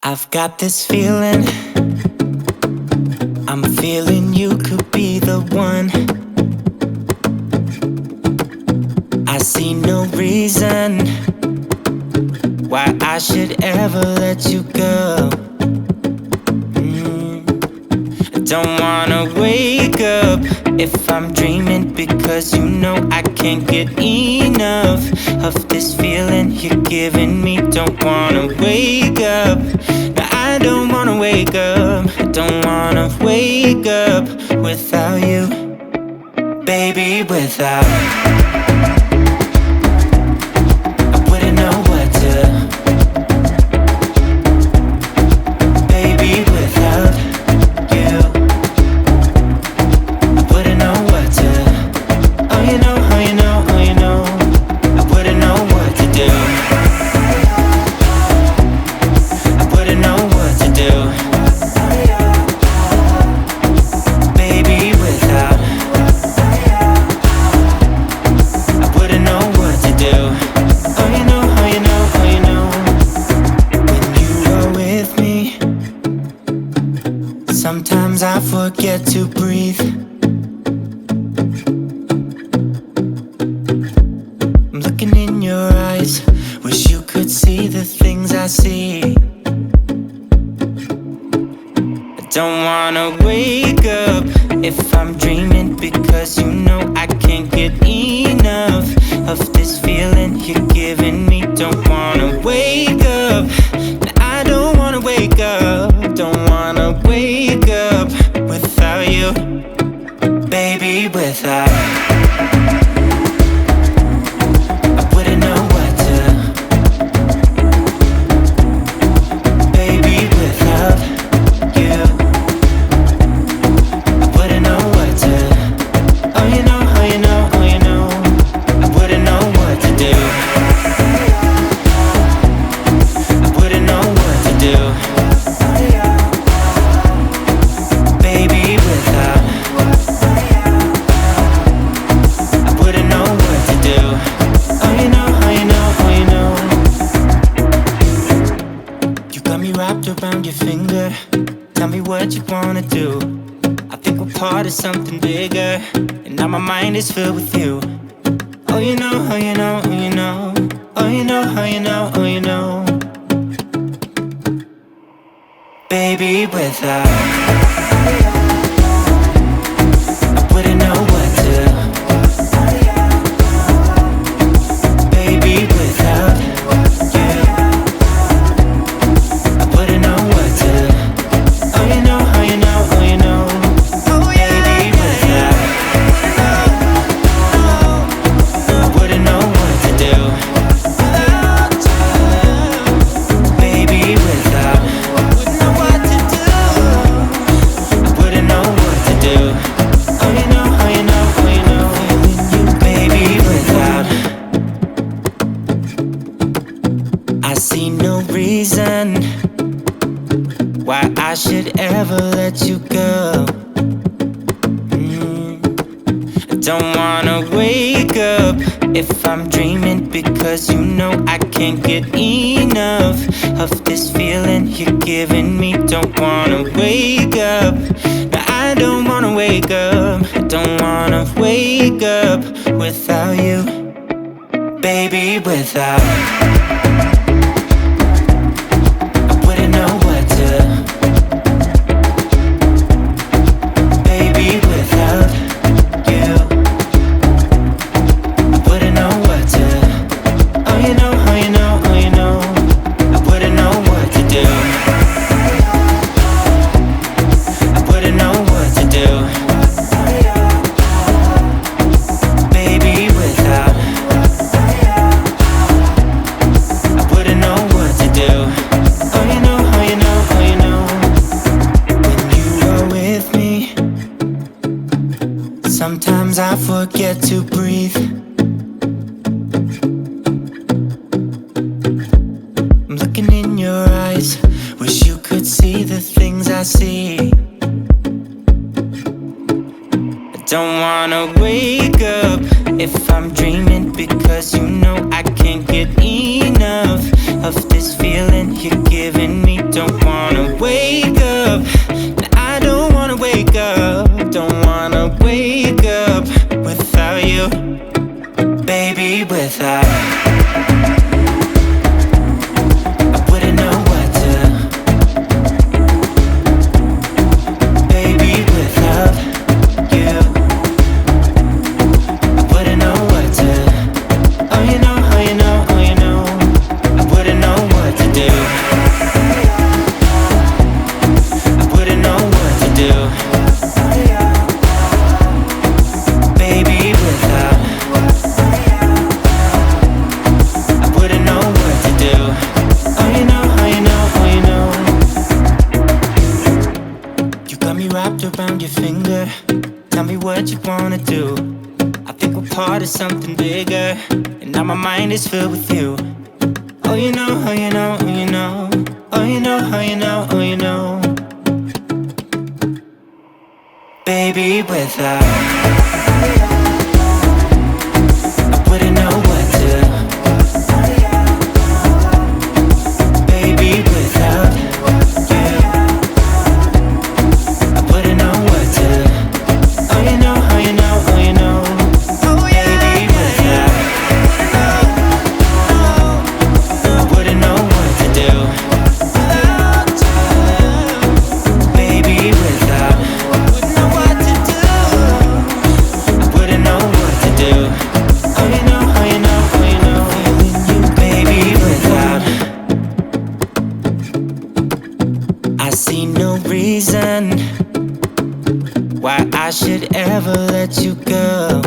I've got this feeling, I'm feeling you could be the one. I see no reason why I should ever let you go. I don't wanna wake up if I'm dreaming, because you know I can't get enough of this feeling you're giving me. Don't wanna wake up, no, I don't wanna wake up. I don't wanna wake up without you, baby, without. I wouldn't know what to, baby, without you. I wouldn't know what to, oh you know, oh you know, oh you know. I wouldn't know what to do, I wouldn't know what to do, baby, without. I wouldn't know what to do, oh you know, oh you know, oh you know. When you are with me, sometimes I forget to breathe. I'm looking in your eyes, wish you could see the things I see. I don't wanna wake up if I'm dreaming, because you know I can't get enough of this feeling you're giving me. Don't wanna wake up, no, I don't wanna wake up. Don't wanna wake up without you, baby, without. I wouldn't know what to, baby, without you. I wouldn't know what to, oh you know, oh you know, oh you know. I wouldn't know what to do, I wouldn't know what to do, baby, without. I wouldn't know what to do, oh you know, oh you know, oh you know. You got me wrapped around your finger, tell me what you wanna do. I think we're part of something bigger, and now my mind is filled with you. Oh you know, oh you know, oh you know. Oh you know, oh you know, oh you know. Baby, without. I wouldn't know what to, baby, without you. I wouldn't know what to, oh you know, oh you know, oh you know. Baby, without. I wouldn't know what to do, baby, without. I wouldn't know what to do, I wouldn't know what to do, oh you know, oh you know, oh you know. Baby, without. I see no reason why I should ever let you go. I don't wanna wake up if I'm dreaming, because you know I can't get enough of this feeling you're giving me. Don't wanna wake up, no, I don't wanna wake up. I don't wanna wake up without you, baby, without. I wouldn't know what to, baby, without you. I wouldn't know what to, oh you know, oh you know, oh you know. I wouldn't know what to do, I wouldn't know what to do, baby, without. I wouldn't know what to do, oh you know, oh you know, oh you know. When you are with me, sometimes I forget to breathe. I'm looking in your eyes, wish you could see the things I see. I don't wanna wake up if I'm dreaming, because you know I can't get enough of this feeling you're giving me. don't wanna wake up. I don't wanna wake up. Don't wanna wake up without you, baby, without. I wouldn't know what to, baby, without you. I wouldn't know what to. Oh, you know, oh, you know, oh, you know. I wouldn't know what to do. I wouldn't know what to do, baby, without. I wouldn't know what to do. Oh, you know, oh, you know, oh, you know. You got me wrapped around your finger. Tell me what you wanna do. I think we're part of something bigger, and now my mind is filled with you. Oh, you know, oh, you know, oh, you know. Oh, you know, oh, you know, oh, you know. Baby, without. I wouldn't know what to. Baby, without you. I wouldn't know what to. Oh, you know, oh, you know, oh, you know. Baby, without. I wouldn't know what to do. Baby, without. I wouldn't know what to do. I wouldn't know what to do. Oh, you know, oh, you know, oh, you know. Baby, without. I see no reason why I should ever let you go.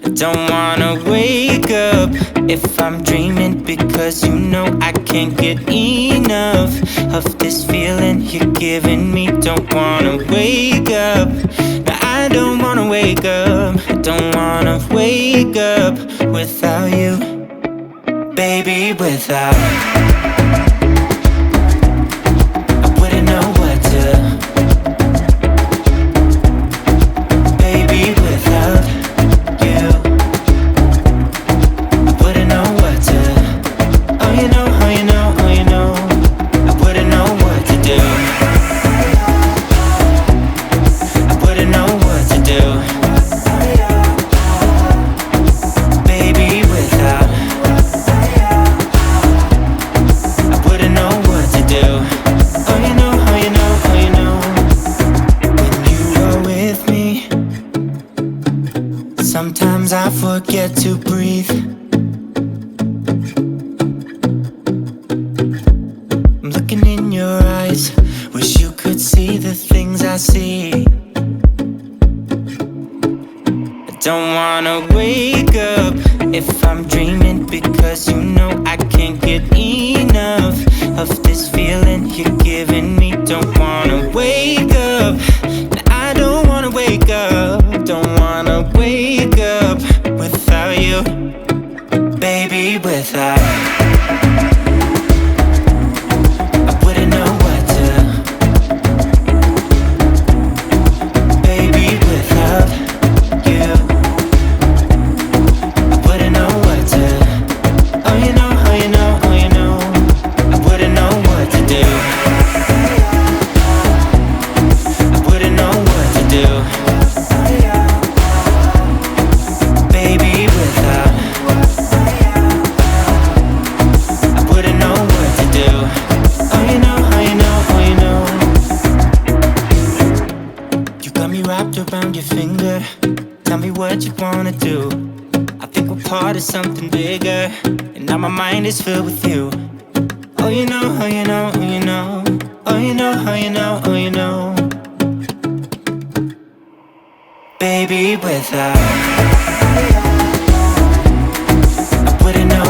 I don't wanna wake up if I'm dreaming, because you know I can't get enough of this feeling you're giving me. Don't wanna wake up. No, I don't wanna wake up. I don't wanna wake up without you, baby, without. I wouldn't know what to, baby, without you. I wouldn't know what to. Oh, you know, oh, you know, oh, you know. I wouldn't know what to do. I wouldn't know what to do, baby, without. I wouldn't know what to do. Oh, you know, oh, you know, oh, you know. When you are with me, sometimes I forget to breathe. I'm looking in your eyes, wish you could see the things I see. I don't wanna wake up if I'm dreaming, because you know I can't get enough of this feeling you're giving me. Don't wanna wake up. I don't wanna wake up. Don't wanna wake up without you, baby, without. I wouldn't know what to, baby, without you. I wouldn't know what to. Oh, you know, oh, you know, oh, you know. I wouldn't know what to do. I wouldn't know what to do, baby, without. I wouldn't know what to do. Oh, you know, oh, you know, oh, you know. You got me wrapped around your finger. Tell me what you wanna do. I think we're part of something bigger, and now my mind is filled with you. Oh, you know, oh, you know, oh, you know. Oh, you know, oh, you know, oh, you know. Baby, without. I wouldn't know